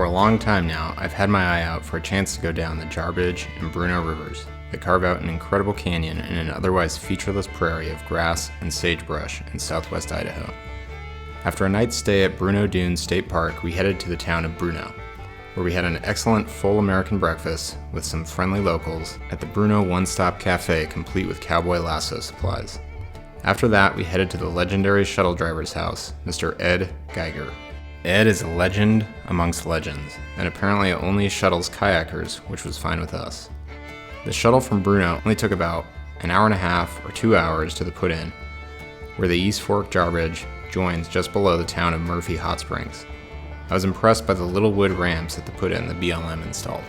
For a long time now, I've had my eye out for a chance to go down the Jarbidge and Bruneau Rivers that carve out an incredible canyon in an otherwise featureless prairie of grass and sagebrush in southwest Idaho. After a night's stay at Bruneau Dunes State Park, we headed to the town of Bruneau, where we had an excellent full American breakfast with some friendly locals at the Bruneau One-Stop Cafe complete with cowboy lasso supplies. After that, we headed to the legendary shuttle driver's house, Mr. Ed Geiger. Ed is a legend amongst legends, and apparently only shuttles kayakers, which was fine with us. The shuttle from Bruneau only took about an hour and a half or 2 hours to the put-in, where the East Fork Jarbidge joins just below the town of Murphy Hot Springs. I was impressed by the little wood ramps at the put-in the BLM installed.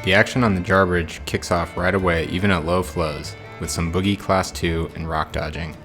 The action on the Jarbridge kicks off right away even at low flows, with some boogie class 2 and rock dodging.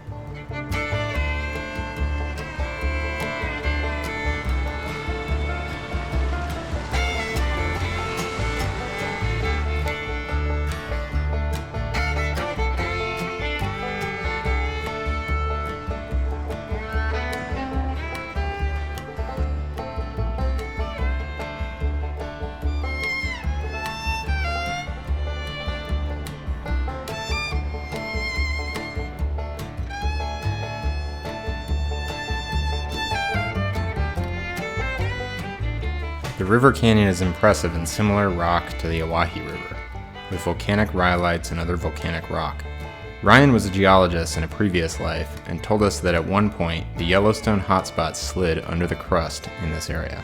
The river canyon is impressive and similar rock to the Owyhee River, with volcanic rhyolites and other volcanic rock. Ryan was a geologist in a previous life and told us that at one point the Yellowstone hotspot slid under the crust in this area.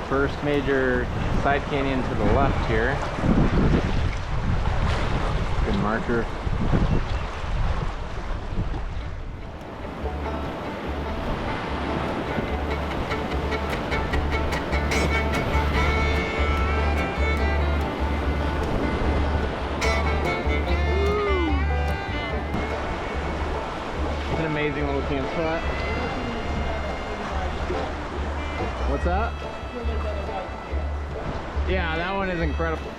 First major side canyon to the left here. Good marker. Amazing little camp spot. What's that? Yeah, that one is incredible.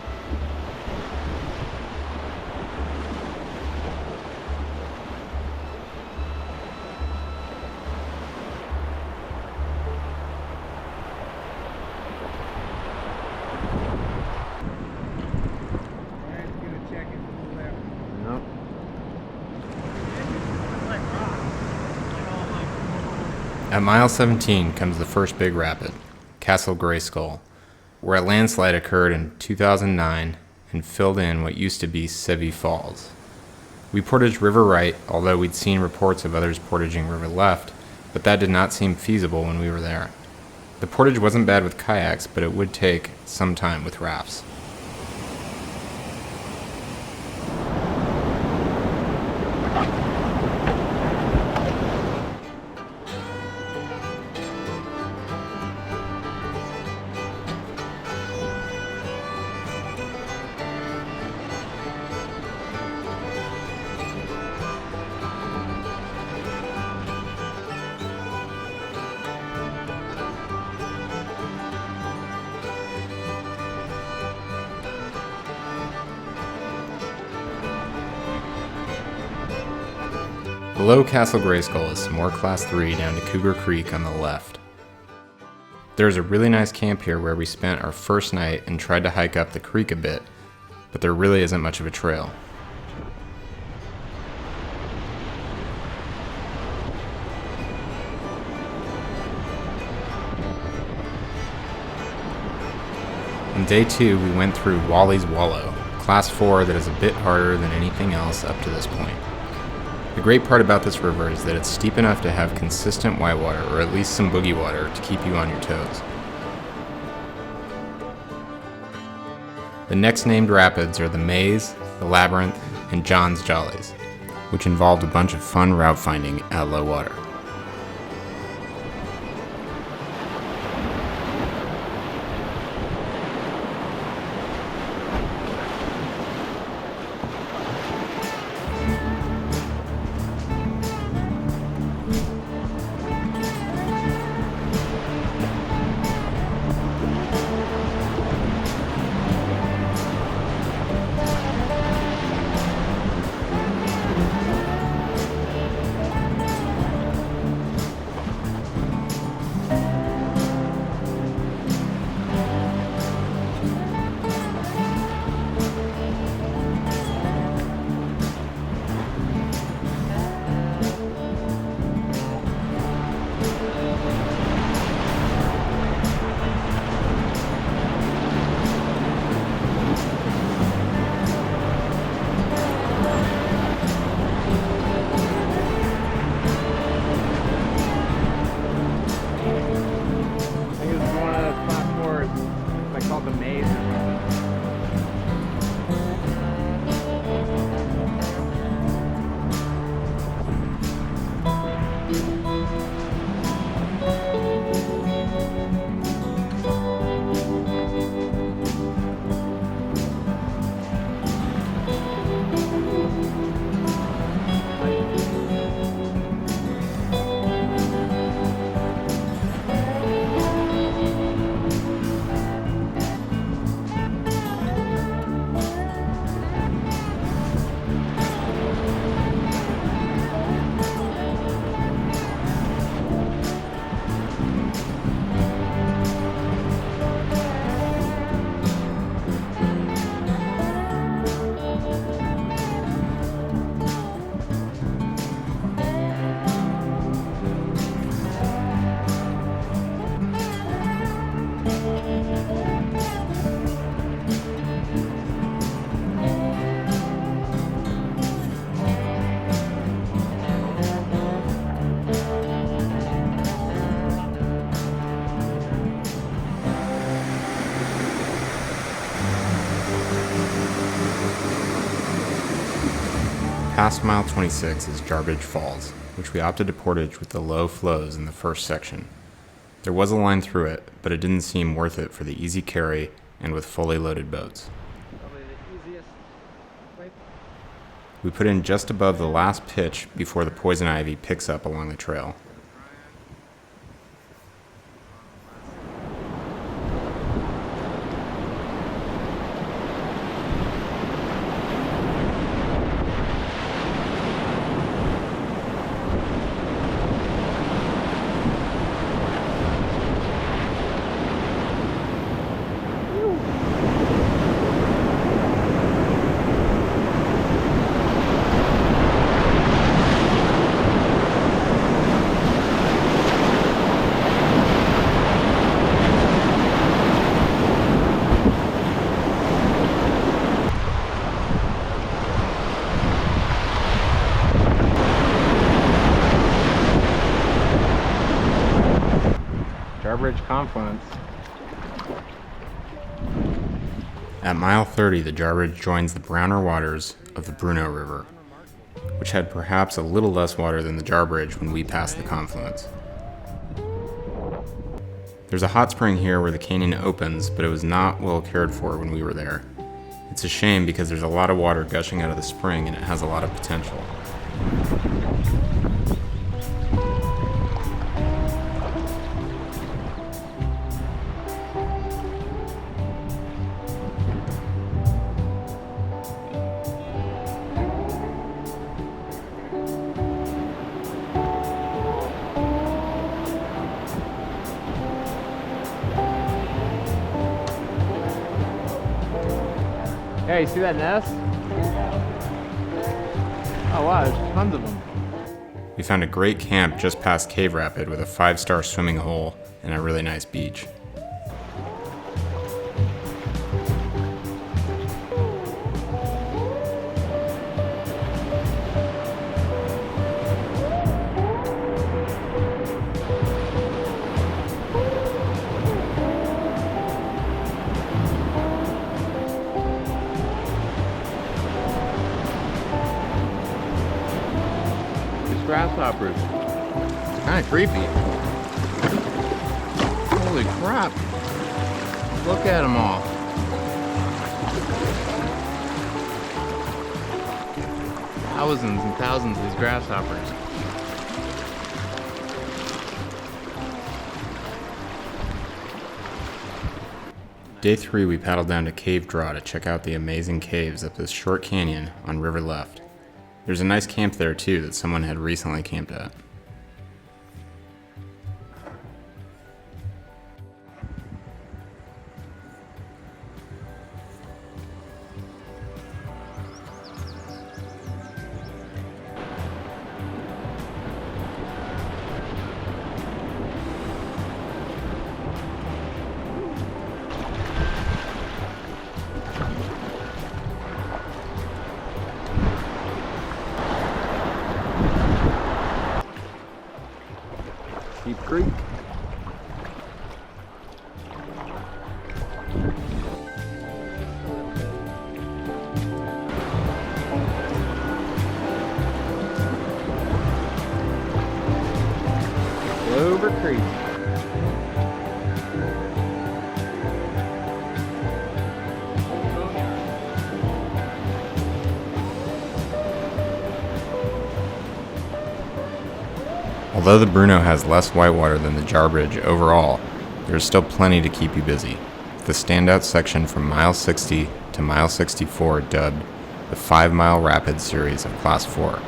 At mile 17 comes the first big rapid, Castle Gray Skull, where a landslide occurred in 2009 and filled in what used to be SW Falls. We portaged river right, although we'd seen reports of others portaging river left, but that did not seem feasible when we were there. The portage wasn't bad with kayaks, but it would take some time with rafts. Below Castle Gray Skull is some more Class 3 down to Cougar Creek on the left. There's a really nice camp here where we spent our first night and tried to hike up the creek a bit, but there really isn't much of a trail. On day 2, we went through Wally's Wallow, Class 4 that is a bit harder than anything else up to this point. The great part about this river is that it's steep enough to have consistent whitewater, or at least some boogie water, to keep you on your toes. The next named rapids are the Maze, the Labyrinth, and John's Jollies, which involved a bunch of fun route finding at low water. Past mile 26 is Jarbidge Falls, which we opted to portage with the low flows in the first section. There was a line through it, but it didn't seem worth it for the easy carry and with fully loaded boats. Probably the easiest way. We put in just above the last pitch before the poison ivy picks up along the trail. Jarbridge Confluence. At mile 30, the Jarbidge joins the browner waters of the Bruneau River, which had perhaps a little less water than the Jarbidge when we passed the confluence. There's a hot spring here where the canyon opens, but it was not well cared for when we were there. It's a shame because there's a lot of water gushing out of the spring and it has a lot of potential. Hey, you see that nest? Oh wow, there's tons of them. We found a great camp just past Cave Rapid with a 5-star swimming hole and a really nice beach. Grasshoppers. It's kind of creepy. Holy crap. Look at them all. Thousands and thousands of these grasshoppers. Day 3, we paddled down to Cave Draw to check out the amazing caves up this short canyon on River Left. There's a nice camp there too that someone had recently camped at. Deep Creek. Clover Creek. Although the Bruneau has less whitewater than the Jarbidge overall, there is still plenty to keep you busy. The standout section from mile 60 to mile 64 dubbed the 5-mile rapid series of Class 4.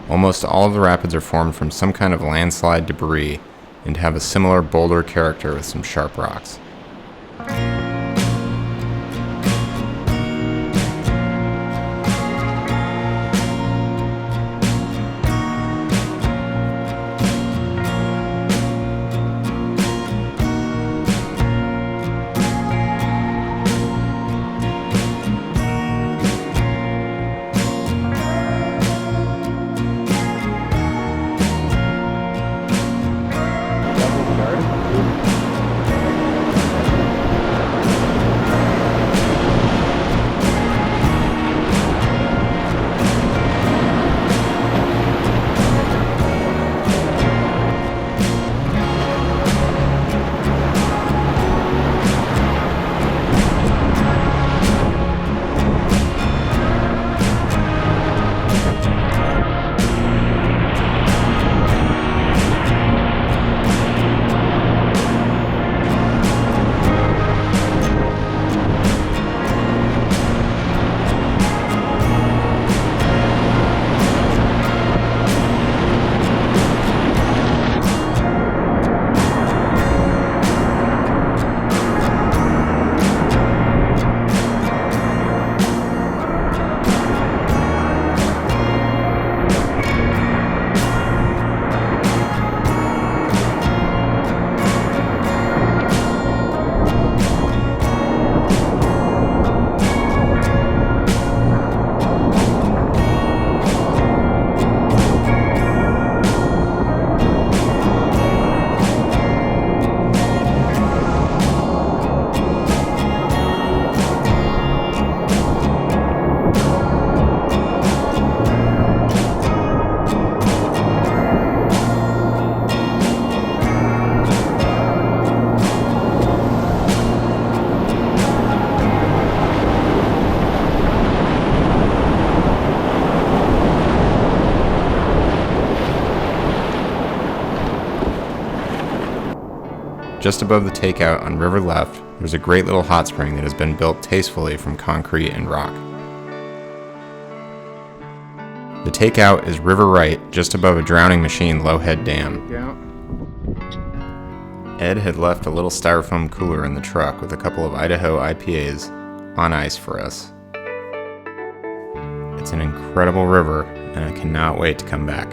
Almost all of the rapids are formed from some kind of landslide debris and have a similar boulder character with some sharp rocks. Just above the Takeout on river left, there's a great little hot spring that has been built tastefully from concrete and rock. The Takeout is river right, just above a drowning machine Lowhead Dam. Yeah. Ed had left a little styrofoam cooler in the truck with a couple of Idaho IPAs on ice for us. It's an incredible river, and I cannot wait to come back.